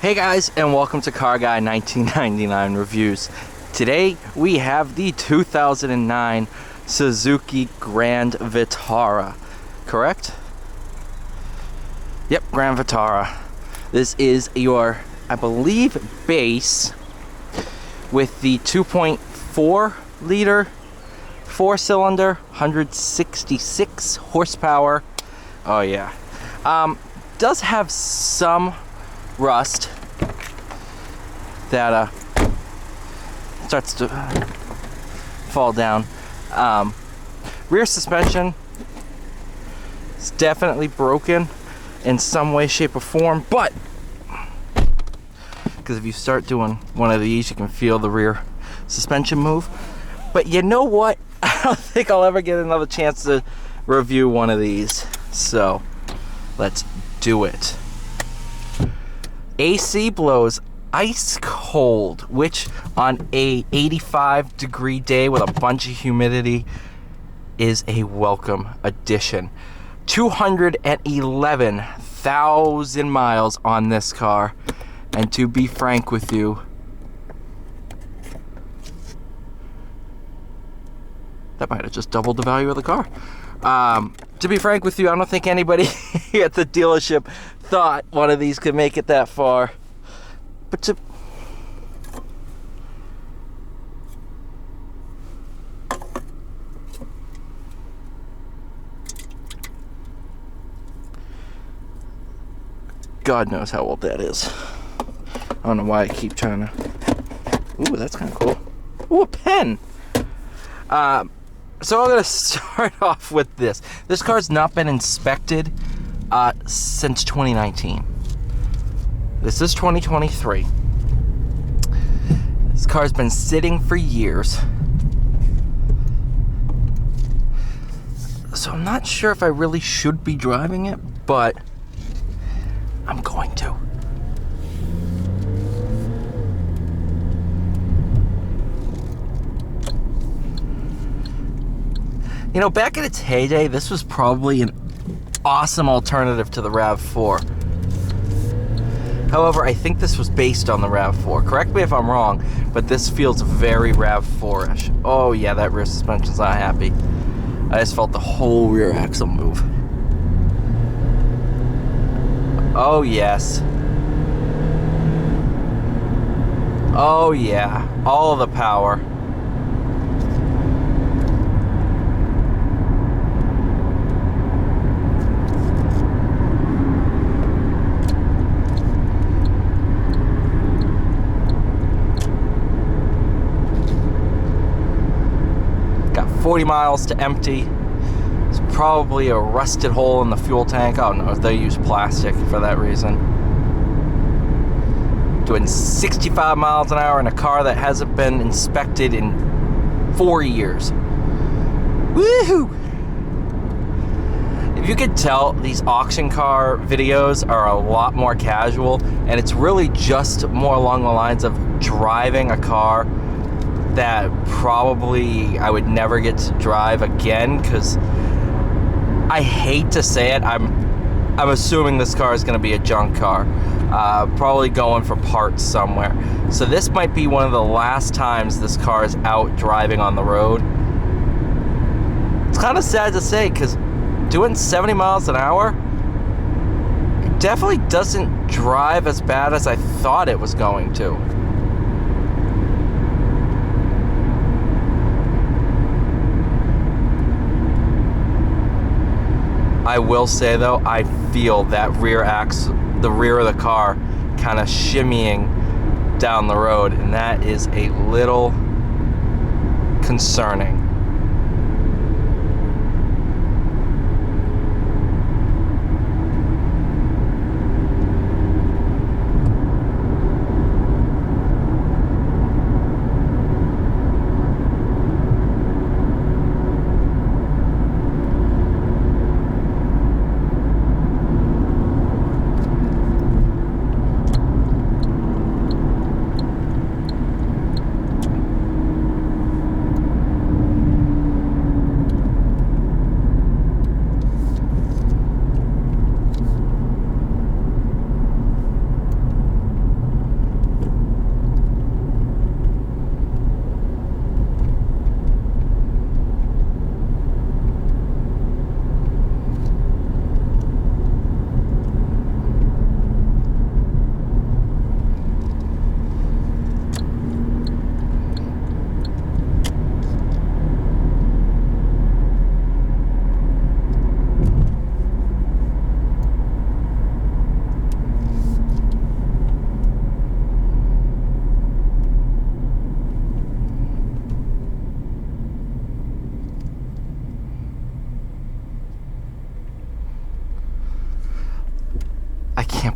Hey guys, and welcome to Car Guy 1999 Reviews. Today we have the 2009 Suzuki Grand Vitara, correct? Yep, Grand Vitara. This is your, I believe, base with the 2.4 liter 4-cylinder, 166 horsepower. Oh yeah. Does have some rust that starts to fall down. Rear suspension is definitely broken in some way, shape, or form, but because if you start doing one of these, you can feel the rear suspension move. But you know what? I don't think I'll ever get another chance to review one of these. So let's do it. AC blows ice cold, which on a 85-degree day with a bunch of humidity is a welcome addition. 211,000 miles on this car, and to be frank with you, that might have just doubled the value of the car. To be frank with you, I don't think anybody at the dealership thought one of these could make it that far. But God knows how old that is. I don't know why I keep trying to... Ooh, that's kind of cool. Ooh, a pen! So I'm going to start off with this. This car's not been inspected since 2019. This is 2023. This car's been sitting for years. So I'm not sure if I really should be driving it, but I'm going to. You know, back in its heyday, this was probably an awesome alternative to the RAV4. However, I think this was based on the RAV4. Correct me if I'm wrong, but this feels very RAV4-ish. Oh yeah, that rear suspension's not happy. I just felt the whole rear axle move. Oh yes. Oh yeah, all of the power. Got 40 miles to empty. It's probably a rusted hole in the fuel tank. I don't know if they use plastic for that reason. Doing 65 miles an hour in a car that hasn't been inspected in 4 years. Woohoo! If you could tell, these auction car videos are a lot more casual, and it's really just more along the lines of driving a car that probably I would never get to drive again, because I hate to say it, I'm assuming this car is going to be a junk car, probably going for parts somewhere. So this might be one of the last times this car is out driving on the road. It's kind of sad to say, because doing 70 miles an hour, it definitely doesn't drive as bad as I thought it was going to. I will say though, I feel that rear axle, the rear of the car, kind of shimmying down the road, and that is a little concerning.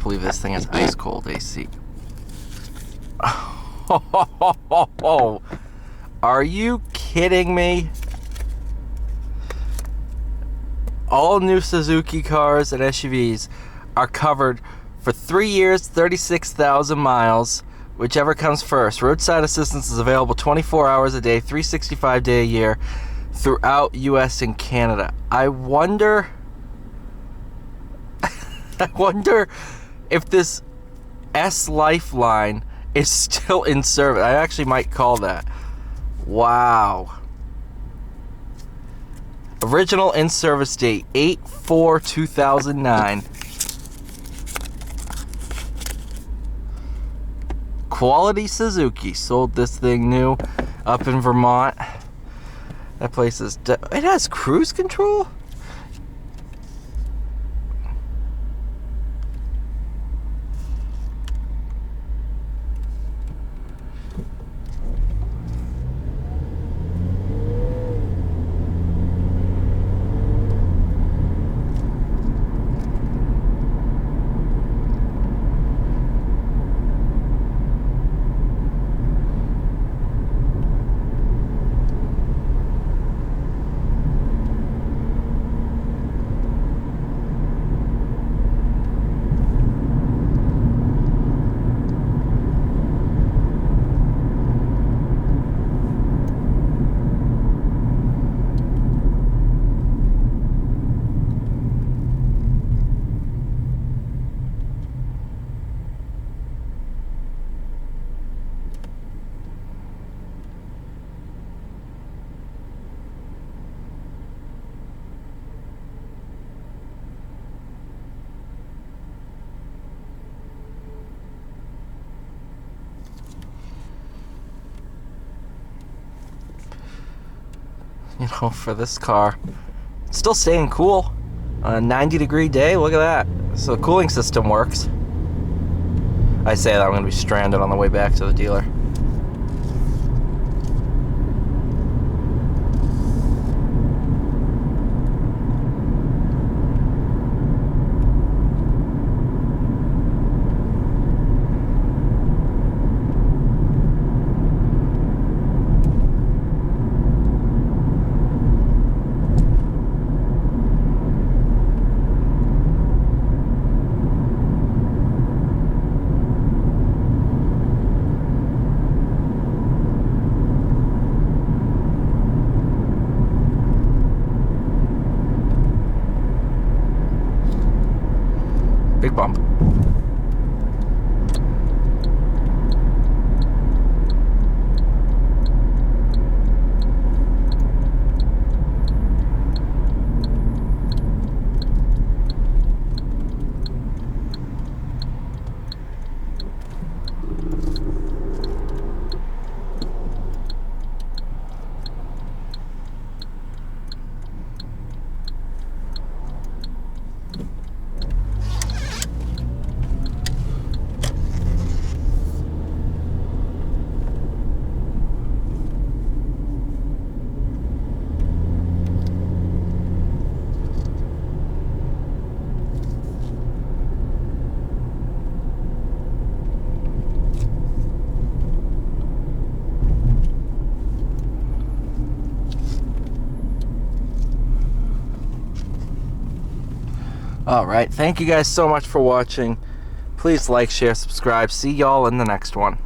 believe this thing has ice cold AC. Are you kidding me? All new Suzuki cars and SUVs are covered for 3 years, 36,000 miles, whichever comes first. Roadside assistance is available 24 hours a day, 365 days a year throughout US and Canada. I wonder if this S Lifeline is still in service. I actually might call that. Wow. Original in-service date, 8/4/2009. Quality Suzuki sold this thing new up in Vermont. That place is... it has cruise control? You know, for this car, it's still staying cool on a 90-degree day. Look at that. So the cooling system works. I say that I'm going to be stranded on the way back to the dealer. Big bump. Alright, thank you guys so much for watching. Please like, share, subscribe. See y'all in the next one.